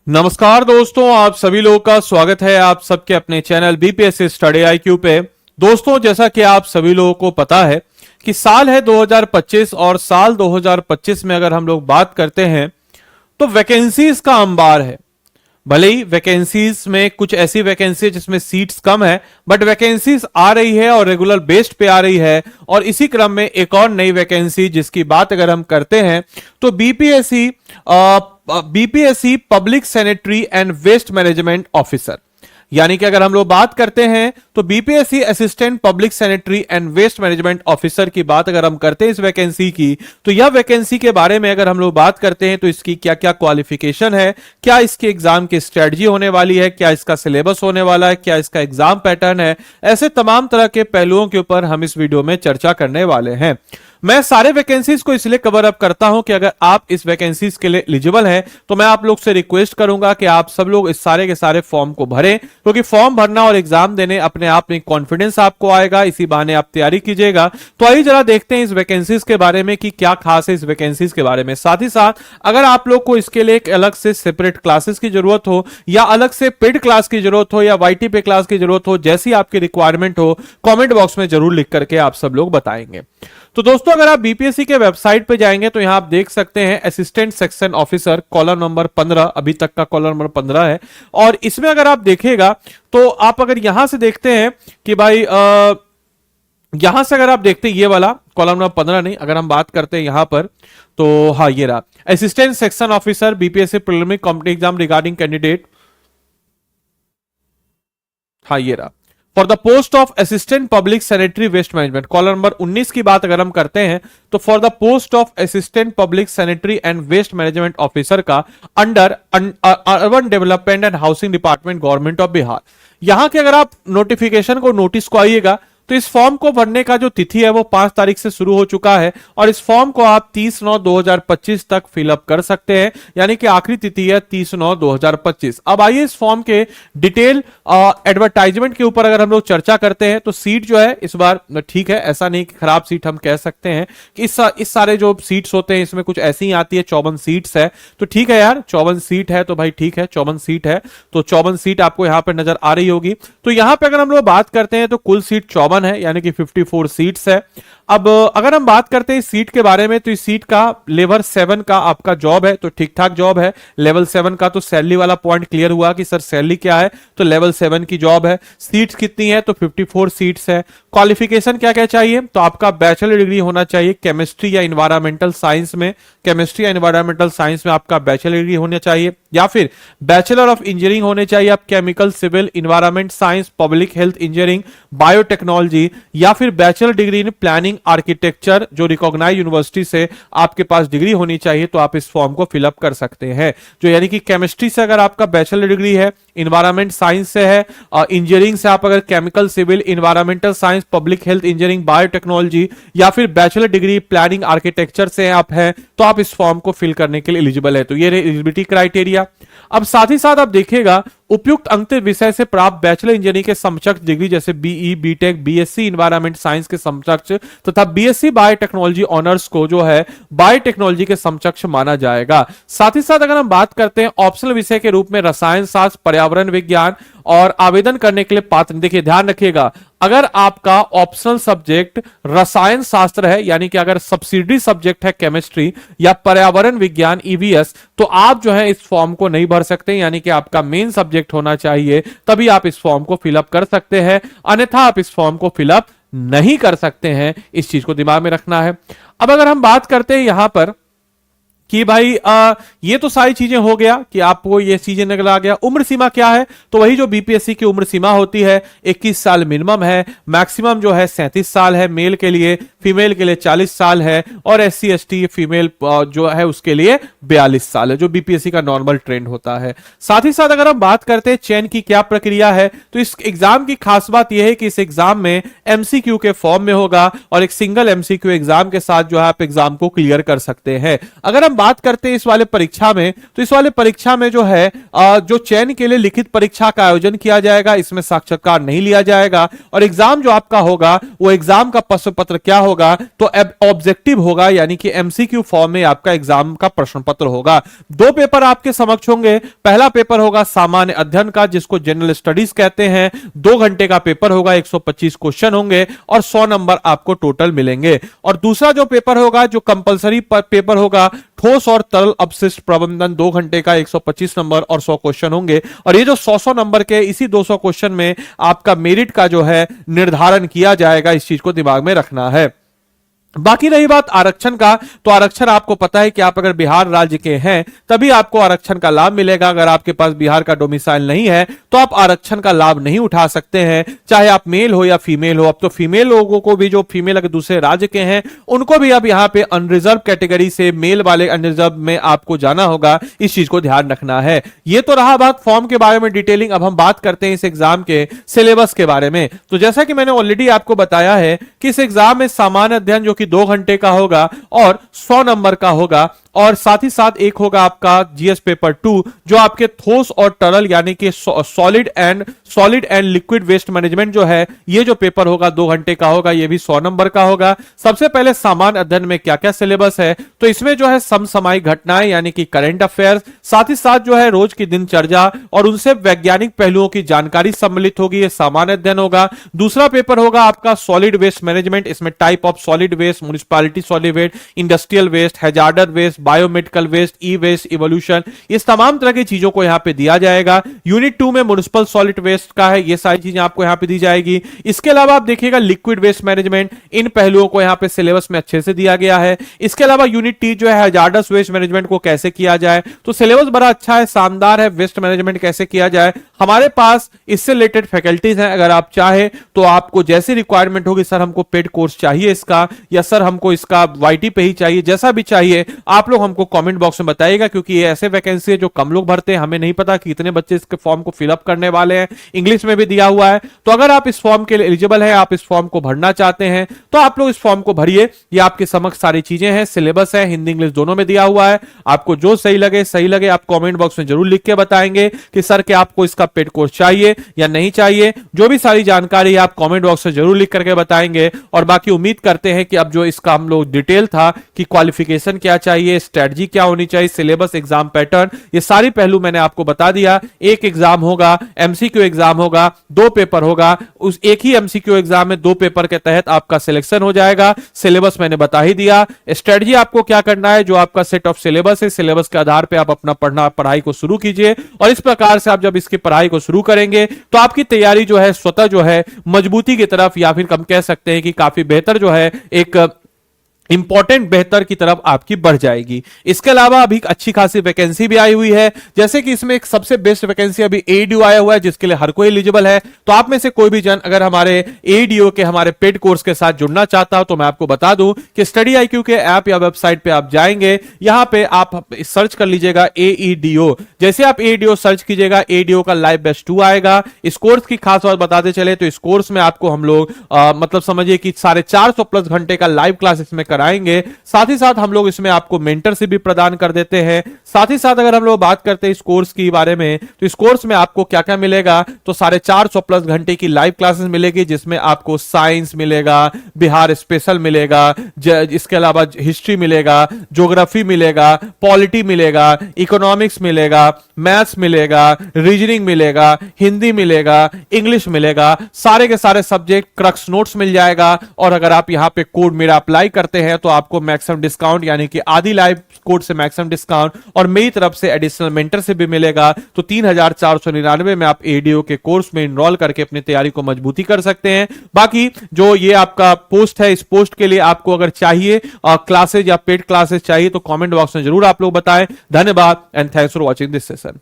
नमस्कार दोस्तों, आप सभी लोगों का स्वागत है आप सबके अपने चैनल बीपीएससी स्टडी आईक्यू पे। दोस्तों, जैसा कि आप सभी लोगों को पता है कि साल है 2025 और साल 2025 में अगर हम लोग बात करते हैं तो वैकेंसीज का अंबार है। भले ही वैकेंसीज में कुछ ऐसी वैकेंसी जिसमें सीट्स कम है, बट वैकेंसीज आ रही है और रेगुलर बेस्ड पे आ रही है। और इसी क्रम में एक और नई वैकेंसी जिसकी बात अगर हम करते हैं तो BPSC public sanitary and waste management officer, यानी कि अगर हम लोग बात करते हैं तो BPSC assistant public sanitary and waste management officer की बात अगर हम करते हैं इस वैकेंसी की, तो यह वैकेंसी के बारे में अगर हम लोग बात करते हैं तो इसकी क्या क्या क्वालिफिकेशन है, क्या इसके एग्जाम की स्ट्रेटजी होने वाली है, क्या इसका सिलेबस होने वाला है, क्या इसका एग्जाम पैटर्न है, ऐसे तमाम तरह के पहलुओं के ऊपर हम इस वीडियो में चर्चा करने वाले हैं। मैं सारे वैकेंसीज को इसलिए कवर अप करता हूं कि अगर आप इस वैकेंसीज के लिए एलिजिबल हैं तो मैं आप लोग से रिक्वेस्ट करूंगा कि आप सब लोग इस सारे के सारे फॉर्म को भरें, क्योंकि फॉर्म भरना और एग्जाम देने अपने आप में कॉन्फिडेंस आपको आएगा, इसी बहाने आप तैयारी कीजिएगा। तो आइए जरा देखते हैं इस वैकेंसीज के बारे में कि क्या खास है इस वैकेंसीज के बारे में। साथ ही साथ अगर आप लोग को इसके लिए एक अलग से सेपरेट क्लासेस की जरूरत हो या अलग से पेड क्लास की जरूरत हो या वाईटी पे क्लास की जरूरत हो, जैसी आपकी रिक्वायरमेंट हो, कॉमेंट बॉक्स में जरूर लिख करके आप सब लोग बताएंगे। तो दोस्तों, अगर आप बीपीएससी के वेबसाइट पे जाएंगे तो यहां आप देख सकते हैं assistant section officer column number 15, अभी तक का कॉलम नंबर 15 है। और इसमें अगर आप देखेगा तो आप अगर यहां से देखते हैं कि भाई यहां से अगर आप देखते हैं ये वाला कॉलम नंबर 15 नहीं, अगर हम बात करते हैं यहां पर तो हाँ, ये रहा assistant section officer BPSC preliminary competitive exam regarding candidate. हाँ, ये रहा for the post of assistant public sanitary waste management. Column number 19 की बात अगर हम करते हैं तो for the post of assistant public sanitary and waste management officer का under urban development and housing department government of Bihar. यहां के अगर आप नोटिफिकेशन को नोटिस को आइएगा तो इस फॉर्म को भरने का जो तिथि है वो 5 तारीख से शुरू हो चुका है और इस फॉर्म को आप 30/9/2025 तक फिलअप कर सकते हैं, यानी कि आखिरी तिथि है 30/9/2025। अब आइए इस फॉर्म के डिटेल एडवर्टाइजमेंट के ऊपर अगर हम लोग चर्चा करते हैं तो सीट जो है इस बार ठीक है, ऐसा नहीं कि खराब सीट हम कह सकते हैं कि इस सारे जो सीट्स होते हैं इसमें कुछ ऐसी ही आती है। 54 सीट्स है तो ठीक है यार, 54 सीट है तो भाई ठीक है, 54 सीट है तो 54 सीट आपको यहां पर नजर आ रही होगी। तो यहां पे अगर हम लोग बात करते हैं तो कुल सीट 54 है, यानी कि 54 सीट्स है। अब अगर हम बात करते हैं इस सीट के बारे में तो इस सीट का लेवल 7 का आपका जॉब है, तो ठीक ठाक जॉब है। लेवल 7 का तो सैलरी वाला पॉइंट क्लियर हुआ कि सर सैलरी क्या है, तो लेवल 7 की जॉब है। सीट्स कितनी है तो 54 सीट्स है। क्वालिफिकेशन क्या क्या चाहिए तो आपका बैचलर डिग्री होना चाहिए केमिस्ट्री या एनवायरमेंटल साइंस में, केमिस्ट्री या एनवायरमेंटल साइंस में आपका बैचलर डिग्री होना चाहिए, या फिर बैचलर ऑफ इंजीनियरिंग होने चाहिए आप chemical civil environment science public health engineering biotechnology, या फिर bachelor degree in planning architecture जो रिकॉग्नाइज यूनिवर्सिटी से आपके पास डिग्री होनी चाहिए। तो आप इस फॉर्म को फिलअप कर सकते हैं, जो यानी कि केमिस्ट्री से अगर आपका बैचलर डिग्री है, एनवायरमेंट साइंस से है, इंजीनियरिंग से आप अगर chemical civil environmental science public health engineering biotechnology या फिर बैचलर डिग्री प्लानिंग आर्किटेक्चर से आप हैं तो आप इस फॉर्म को फिल करने के लिए एलिजिबल है। तो ये एलिजिबिलिटी क्राइटेरिया। अब साथ ही साथ आप देखिएगा उपयुक्त अंकित विषय से प्राप्त बैचलर इंजीनियरिंग के समकक्ष डिग्री जैसे BE, BTech, BSc environment science के समकक्ष तथा बीएससी बायोटेक्नोलॉजी ऑनर्स को जो है बायोटेक्नोलॉजी के समकक्ष माना जाएगा। साथ ही साथ अगर हम बात करते हैं ऑप्शनल विषय के रूप में रसायन शास्त्र, पर्यावरण विज्ञान और आवेदन करने के लिए पात्र, देखिए ध्यान रखिएगा, अगर आपका ऑप्शनल सब्जेक्ट रसायन शास्त्र है, यानी कि अगर सब्सिडी सब्जेक्ट है केमिस्ट्री या पर्यावरण विज्ञान ईवीएस, तो आप जो है इस फॉर्म को नहीं भर सकते, यानी कि आपका मेन सब्जेक्ट होना चाहिए, तभी आप इस फॉर्म को फिलअप कर सकते हैं, अन्यथा आप इस फॉर्म को फिलअप नहीं कर सकते हैं। इस चीज को दिमाग में रखना है। अब अगर हम बात करते हैं यहां पर कि भाई ये तो सारी चीजें हो गया कि आपको ये चीजें निकल आ गया। उम्र सीमा क्या है तो वही जो बीपीएससी की उम्र सीमा होती है 21 साल मिनिमम है, मैक्सिमम जो है 37 साल है मेल के लिए, फीमेल के लिए 40 साल है और एससी एसटी फीमेल जो है उसके लिए 42 साल है, जो बीपीएससी का नॉर्मल ट्रेंड होता है। साथ ही साथ अगर हम बात करते हैं चयन की क्या प्रक्रिया है तो इस एग्जाम की खास बात यह है कि इस एग्जाम में एमसीक्यू के फॉर्म में होगा और एक सिंगल एमसीक्यू एग्जाम के साथ जो है आप एग्जाम को क्लियर कर सकते हैं। अगर हम बात करते हैं इस वाले परीक्षा में, तो इस वाले परीक्षा में जो है जो चयन के लिए लिखित परीक्षा का आयोजन किया जाएगा, इसमें साक्षात्कार नहीं लिया जाएगा। और एग्जाम जो आपका होगा वो एग्जाम का प्रश्न पत्र क्या होगा, तो ऑब्जेक्टिव होगा, यानी कि एमसीक्यू फॉर्म में आपका एग्जाम का प्रश्न पत्र होगा। दो पेपर आपके समक्ष होंगे। पहला पेपर होगा सामान्य अध्ययन का, जिसको जनरल स्टडीज कहते हैं। 2 घंटे का पेपर होगा, 125 क्वेश्चन होंगे और 100 नंबर आपको टोटल मिलेंगे। और दूसरा जो पेपर होगा, जो कंपलसरी पेपर होगा, ठोस और तरल अपशिष्ट प्रबंधन, 2 घंटे का, 125 नंबर और 100 क्वेश्चन होंगे। और ये जो 100 नंबर के इसी 200 क्वेश्चन में आपका मेरिट का जो है निर्धारण किया जाएगा, इस चीज को दिमाग में रखना है। बाकी रही बात आरक्षण का, तो आरक्षण आपको पता है कि आप अगर बिहार राज्य के हैं तभी आपको आरक्षण का लाभ मिलेगा। अगर आपके पास बिहार का डोमिसाइल नहीं है तो आप आरक्षण का लाभ नहीं उठा सकते हैं, चाहे आप मेल हो या फीमेल हो। अब तो फीमेल लोगों को भी, जो फीमेल अगर दूसरे राज्य के हैं उनको भी अब यहाँ पे अनरिजर्व कैटेगरी से मेल वाले अनरिजर्व में आपको जाना होगा, इस चीज को ध्यान रखना है। ये तो रहा बात फॉर्म के बारे में डिटेलिंग। अब हम बात करते हैं इस एग्जाम के सिलेबस के बारे में। तो जैसा कि मैंने ऑलरेडी आपको बताया है कि इस एग्जाम में सामान्य अध्ययन जो कि 2 घंटे का होगा और 100 नंबर का होगा, और साथ ही साथ एक होगा आपका जीएस पेपर 2 जो आपके ठोस और तरल यानी कि solid and liquid waste management जो है, ये जो पेपर होगा 2 घंटे का होगा, ये भी 100 नंबर का होगा। सबसे पहले सामान्य अध्ययन में क्या क्या सिलेबस है, तो इसमें जो है समसामयिक घटनाएं यानी कि करंट अफेयर्स, साथ ही साथ जो है रोज की दिनचर्या और उनसे वैज्ञानिक पहलुओं की जानकारी सम्मिलित होगी, ये सामान्य अध्ययन होगा। दूसरा पेपर होगा आपका सॉलिड वेस्ट मैनेजमेंट, इसमें type of solid waste, municipality solid waste, industrial waste, hazardous waste, biomedical waste, e waste, evolution, इस तमाम तरह की चीजों को यहां पे दिया जाएगा। यूनिट 2 में म्युनिसिपल सॉलिड वेस्ट का है, ये सारी चीजें आपको यहां पे दी जाएगी। इसके अलावा आप देखिएगा लिक्विड वेस्ट मैनेजमेंट, इन पहलुओं को यहां पे सिलेबस में अच्छे से दिया गया है। इसके अलावा यूनिट 3 जो है हैजार्डस वेस्ट मैनेजमेंट को कैसे किया जाए, तो सिलेबस बड़ा अच्छा है, शानदार है। वेस्ट मैनेजमेंट कैसे किया जाए, हमारे पास इससे रिलेटेड फैकल्टीज हैं। अगर आप चाहे तो आपको जैसी रिक्वायरमेंट होगी, सर हमको पेड कोर्स चाहिए इसका, या सर हमको इसका वाईटी पे ही चाहिए, जैसा भी चाहिए आप लोग हमको कमेंट बॉक्स में बताइएगा, क्योंकि ये ऐसे वैकेंसी है जो कम लोग भरते हैं। हमें नहीं पता कि कितने बच्चे इसके फॉर्म को फिलअप करने वाले हैं, इंग्लिश में भी दिया हुआ है। तो अगर आप इस फॉर्म के लिए एलिजिबल है, आप इस फॉर्म को भरना चाहते हैं, तो आप लोग इस फॉर्म को भरिए। ये आपके समक्ष सारी चीजें हैं, सिलेबस है, हिंदी इंग्लिश दोनों में दिया हुआ है। आपको जो सही लगे आप कमेंट बॉक्स में जरूर लिख के बताएंगे कि सर क्या आपको इसका पेड कोर्स चाहिए या नहीं चाहिए। जो भी सारी जानकारी आप कमेंट बॉक्स में जरूर लिख करके बताएंगे। और बाकी उम्मीद करते हैं कि अब जो इसका हम लोग डिटेल था कि क्वालिफिकेशन क्या चाहिए, स्ट्रेटजी क्या होनी चाहिए, सिलेबस, एग्जाम पैटर्न, ये सारी पहलू मैंने आपको बता दिया। एक एग्जाम होगा, एमसीक्यू एग्जाम होगा, 2 पेपर होगा, उस एक ही एमसीक्यू एग्जाम में 2 पेपर के तहत आपका सिलेक्शन हो जाएगा। सिलेबस मैंने बता ही दिया। स्ट्रेटजी आपको क्या करना है, जो आपका सेट ऑफ सिलेबस है, सिलेबस के आधार पर आप अपना पढ़ाई को शुरू कीजिए। और इस प्रकार से आप जब इसकी पढ़ाई को शुरू करेंगे तो आपकी तैयारी जो है स्वतः जो है मजबूती की तरफ, या फिर हम कह सकते हैं कि काफी बेहतर जो है एक इंपॉर्टेंट बेहतर की तरफ आपकी बढ़ जाएगी। इसके अलावा अभी अच्छी खासी वैकेंसी भी आई हुई है, जैसे कि इसमें एक सबसे बेस्ट वैकेंसी अभी एडीओ आया हुआ है, जिसके लिए हर कोई एलिजिबल है। तो आप में से कोई भी जन अगर हमारे एडीओ के हमारे पेड कोर्स के साथ जुड़ना चाहता हो, तो मैं आपको बता दूं कि स्टडी IQ के ऐप या वेबसाइट पे आप जाएंगे, यहां पे आप सर्च कर लीजिएगा AEDO। जैसे आप AEDO सर्च कीजिएगा, AEDO का लाइव बैच 2 आएगा। इस कोर्स की खास बात बताते चले तो इस कोर्स में आपको हम लोग मतलब समझिए कि 450+ घंटे का लाइव क्लास इसमें कराएंगे। साथ ही साथ हम लोग इसमें आपको मेंटरशिप भी प्रदान कर देते हैं। साथ ही साथ अगर हम लोग बात करते हैं इस कोर्स के बारे में, तो इस कोर्स में आपको क्या क्या मिलेगा, तो 450+ घंटे की लाइव क्लासेस मिलेगी, जिसमें आपको साइंस मिलेगा, बिहार स्पेशल मिलेगा, इसके अलावा हिस्ट्री मिलेगा, ज्योग्राफी मिलेगा, पॉलिटी मिलेगा, इकोनॉमिक्स मिलेगा, मैथ्स मिलेगा, रीजनिंग मिलेगा, हिंदी मिलेगा, इंग्लिश मिलेगा, सारे के सारे सब्जेक्ट क्रक्स नोट्स मिल जाएगा। और अगर आप यहाँ पे कोड मेरा अप्लाई करते हैं तो आपको मैक्सिमम डिस्काउंट, यानी कि आदि लाइव कोड से मैक्सिमम डिस्काउंट और मेरी तरफ से एडिशनल मेंटरशिप भी मिलेगा। तो 3499 में आप एडीओ के कोर्स में इनरोल करके अपनी तैयारी को मजबूती कर सकते हैं। बाकी जो ये आपका पोस्ट है, इस पोस्ट के लिए आपको अगर चाहिए क्लासेज या पेड क्लासेज चाहिए तो कमेंट बॉक्स में जरूर आप लोग बताएं। धन्यवाद and thanks for watching this session.